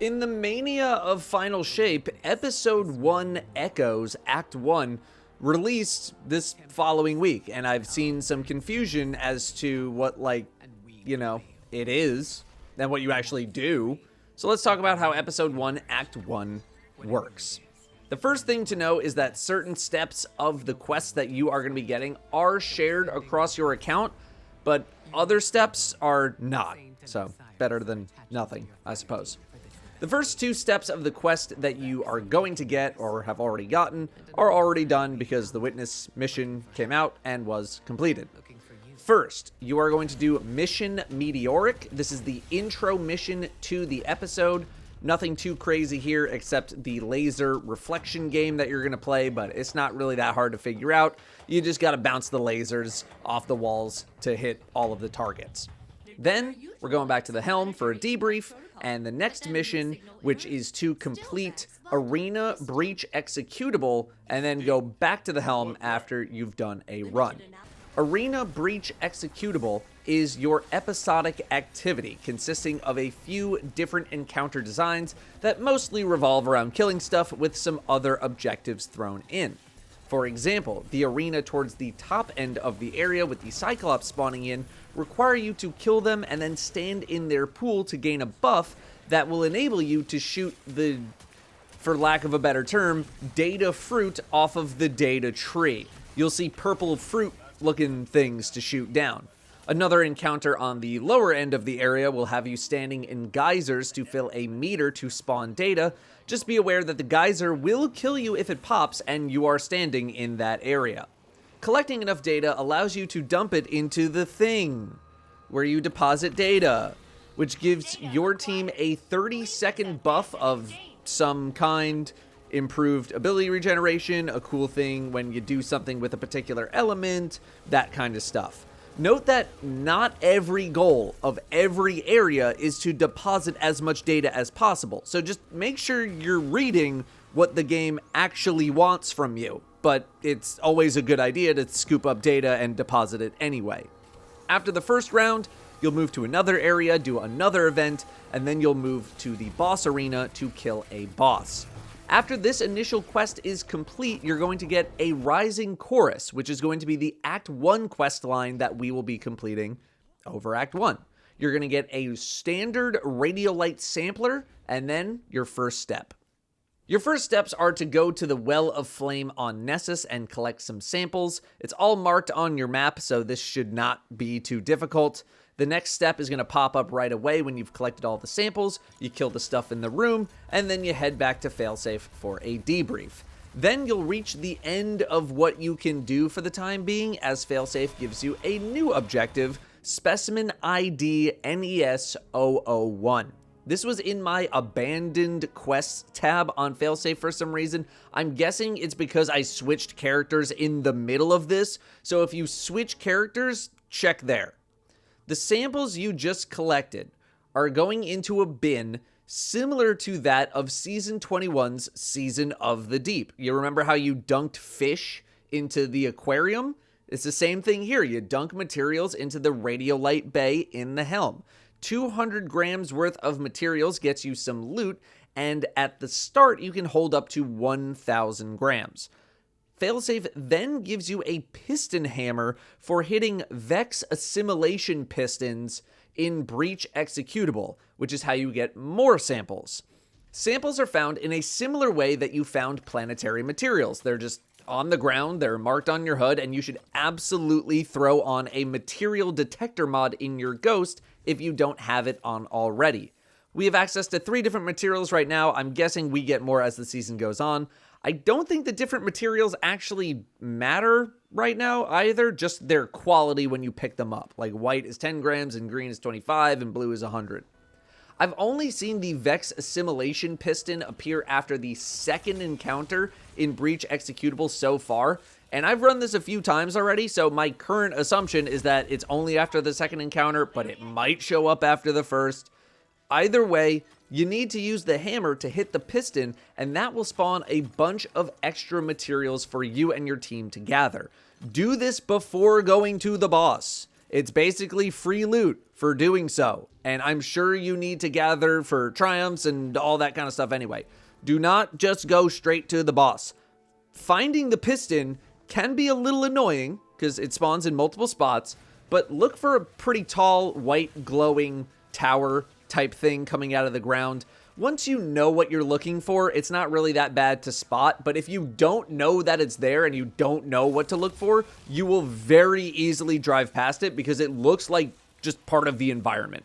In the mania of Final Shape, Episode 1 Echoes, Act 1, released this following week, and I've seen some confusion as to what, it is, and what you actually do. So let's talk about how Episode 1, Act 1 works. The first thing to know is that certain steps of the quests that you are going to be getting are shared across your account, but other steps are not. So, better than nothing, I suppose. The first two steps of the quest that you are going to get, or have already gotten, are already done because the witness mission came out and was completed. First, you are going to do Mission Meteoric. This is the intro mission to the episode. Nothing too crazy here except the laser reflection game that you're going to play, but it's not really that hard to figure out. You just got to bounce the lasers off the walls to hit all of the targets. Then, we're going back to the helm for a debrief, and the next mission, which is to complete Arena Breach Executable, and then go back to the helm after you've done a run. Arena Breach Executable is your episodic activity, consisting of a few different encounter designs that mostly revolve around killing stuff with some other objectives thrown in. For example, the arena towards the top end of the area with the Cyclops spawning in require you to kill them and then stand in their pool to gain a buff that will enable you to shoot the, for lack of a better term, data fruit off of the data tree. You'll see purple fruit looking things to shoot down. Another encounter on the lower end of the area will have you standing in geysers to fill a meter to spawn data. Just be aware that the geyser will kill you if it pops and you are standing in that area. Collecting enough data allows you to dump it into the thing, where you deposit data, which gives your team a 30-second buff of some kind, improved ability regeneration, a cool thing when you do something with a particular element, that kind of stuff. Note that not every goal of every area is to deposit as much data as possible, so just make sure you're reading what the game actually wants from you, but it's always a good idea to scoop up data and deposit it anyway. After the first round, you'll move to another area, do another event, and then you'll move to the boss arena to kill a boss. After this initial quest is complete, you're going to get a Rising Chorus, which is going to be the Act 1 quest line that we will be completing over Act 1. You're going to get a standard Radiolite sampler, and then your first step. Your first steps are to go to the Well of Flame on Nessus and collect some samples. It's all marked on your map, so this should not be too difficult. The next step is going to pop up right away when you've collected all the samples, you kill the stuff in the room, and then you head back to Failsafe for a debrief. Then you'll reach the end of what you can do for the time being, as Failsafe gives you a new objective, Specimen ID NES001. This was in my Abandoned Quests tab on Failsafe for some reason. I'm guessing it's because I switched characters in the middle of this, so if you switch characters, check there. The samples you just collected are going into a bin similar to that of Season 21's Season of the Deep. You remember how you dunked fish into the aquarium? It's the same thing here. You dunk materials into the Radiolite Bay in the helm. 200 grams worth of materials gets you some loot, and at the start you can hold up to 1,000 grams. Failsafe then gives you a piston hammer for hitting Vex assimilation pistons in Breach Executable, which is how you get more samples. Samples are found in a similar way that you found planetary materials. They're just on the ground, they're marked on your HUD, and you should absolutely throw on a material detector mod in your Ghost if you don't have it on already. We have access to 3 different materials right now. I'm guessing we get more as the season goes on. I don't think the different materials actually matter right now either, just their quality when you pick them up. Like white is 10 grams and green is 25 and blue is 100. I've only seen the Vex assimilation piston appear after the second encounter in Breach Executable so far, and I've run this a few times already, so my current assumption is that it's only after the second encounter, but it might show up after the first. Either way, you need to use the hammer to hit the piston, and that will spawn a bunch of extra materials for you and your team to gather. Do this before going to the boss. It's basically free loot for doing so. And I'm sure you need to gather for triumphs and all that kind of stuff anyway. Do not just go straight to the boss. Finding the piston can be a little annoying because it spawns in multiple spots, but look for a pretty tall, white, glowing tower type thing coming out of the ground. Once you know what you're looking for, it's not really that bad to spot, but if you don't know that it's there and you don't know what to look for, you will very easily drive past it because it looks like just part of the environment.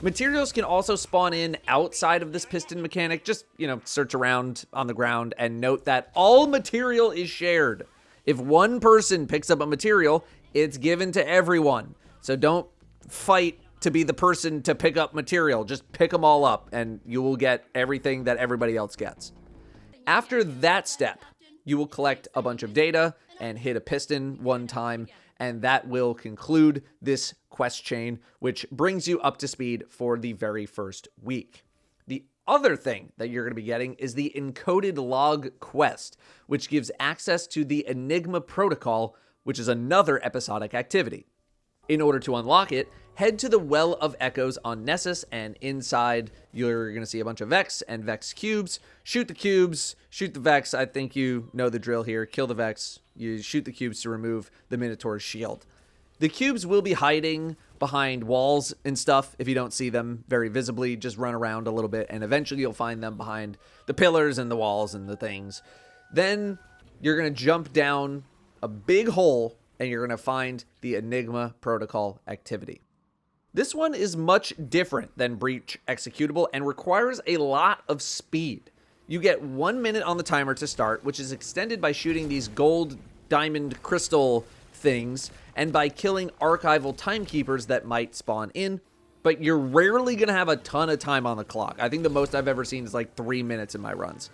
Materials can also spawn in outside of this piston mechanic. Just, search around on the ground and note that all material is shared. If one person picks up a material, it's given to everyone. So don't fight to be the person to pick up material. Just pick them all up and you will get everything that everybody else gets. After that step, you will collect a bunch of data and hit a piston one time, and that will conclude this quest chain, which brings you up to speed for the very first week. The other thing that you're going to be getting is the encoded log quest, which gives access to the Enigma protocol, which is another episodic activity. In order to unlock it, head to the Well of Echoes on Nessus, and inside you're going to see a bunch of Vex and Vex cubes. Shoot the cubes, shoot the Vex. I think you know the drill here. Kill the Vex. You shoot the cubes to remove the Minotaur's shield. The cubes will be hiding behind walls and stuff. If you don't see them very visibly, just run around a little bit, and eventually you'll find them behind the pillars and the walls and the things. Then you're going to jump down a big hole, and you're going to find the Enigma protocol activity. This one is much different than Breach Executable and requires a lot of speed. You get 1 minute on the timer to start, which is extended by shooting these gold, diamond, crystal things, and by killing archival timekeepers that might spawn in, but you're rarely going to have a ton of time on the clock. I think the most I've ever seen is like 3 minutes in my runs.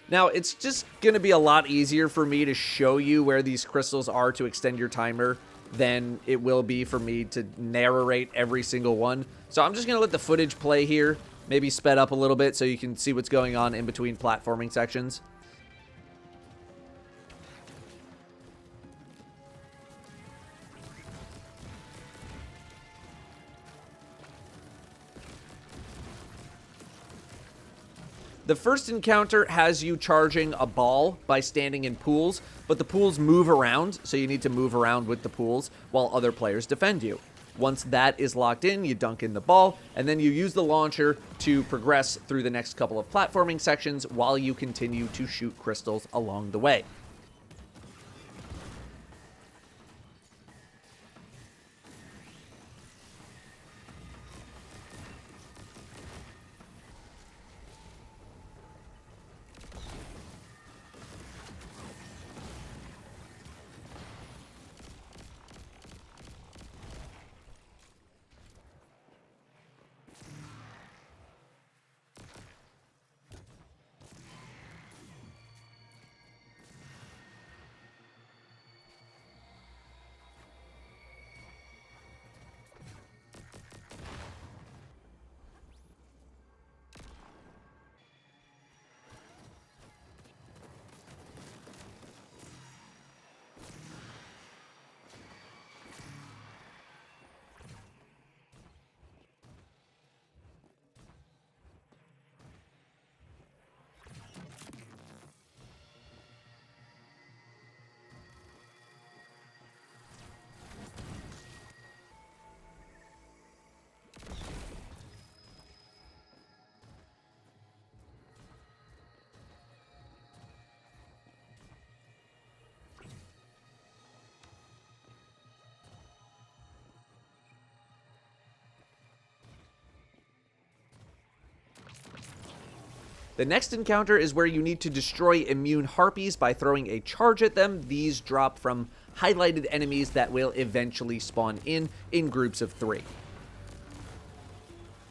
Now, it's just going to be a lot easier for me to show you where these crystals are to extend your timer than it will be for me to narrate every single one. So I'm just going to let the footage play here, maybe sped up a little bit so you can see what's going on in between platforming sections. The first encounter has you charging a ball by standing in pools, but the pools move around, so you need to move around with the pools while other players defend you. Once that is locked in, you dunk in the ball, and then you use the launcher to progress through the next couple of platforming sections while you continue to shoot crystals along the way. The next encounter is where you need to destroy immune harpies by throwing a charge at them. These drop from highlighted enemies that will eventually spawn in groups of 3.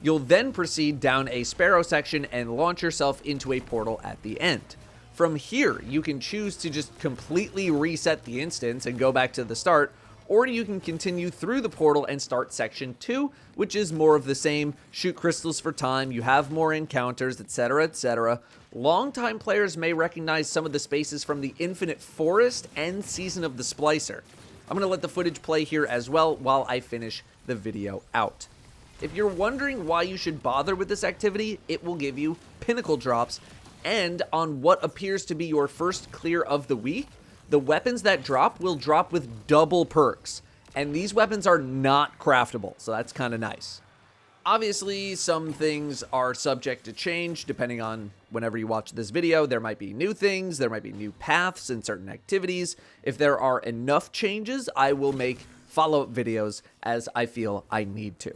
You'll then proceed down a sparrow section and launch yourself into a portal at the end. From here, you can choose to just completely reset the instance and go back to the start, or you can continue through the portal and start section 2, which is more of the same. Shoot crystals for time, you have more encounters, etc., etc. Longtime players may recognize some of the spaces from the Infinite Forest and Season of the Splicer. I'm going to let the footage play here as well while I finish the video out. If you're wondering why you should bother with this activity, it will give you pinnacle drops, and on what appears to be your first clear of the week, the weapons that drop will drop with double perks, and these weapons are not craftable, so that's kind of nice. Obviously, some things are subject to change depending on whenever you watch this video. There might be new things, there might be new paths in certain activities. If there are enough changes, I will make follow-up videos as I feel I need to.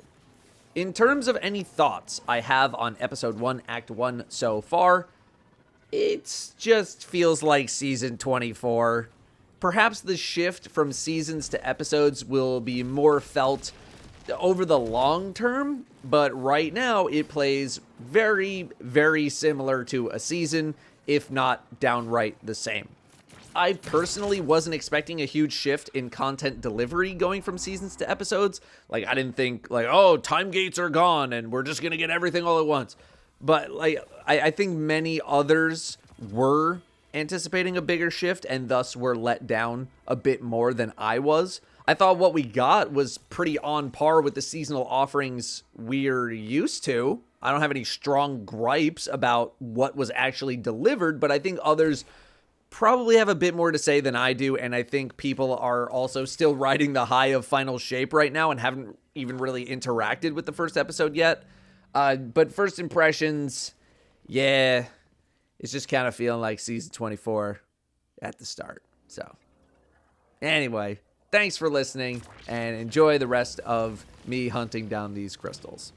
In terms of any thoughts I have on Episode 1, Act 1 so far, it just feels like Season 24. Perhaps the shift from seasons to episodes will be more felt over the long term, but right now it plays very, very similar to a season, if not downright the same. I personally wasn't expecting a huge shift in content delivery going from seasons to episodes. Like, I didn't think, like, oh, time gates are gone and we're just gonna get everything all at once. But, like, I think many others were anticipating a bigger shift and thus were let down a bit more than I was. I thought what we got was pretty on par with the seasonal offerings we're used to. I don't have any strong gripes about what was actually delivered, but I think others probably have a bit more to say than I do, and I think people are also still riding the high of Final Shape right now and haven't even really interacted with the first episode yet. But first impressions, yeah, it's just kind of feeling like Season 24 at the start. So, anyway, thanks for listening, and enjoy the rest of me hunting down these crystals.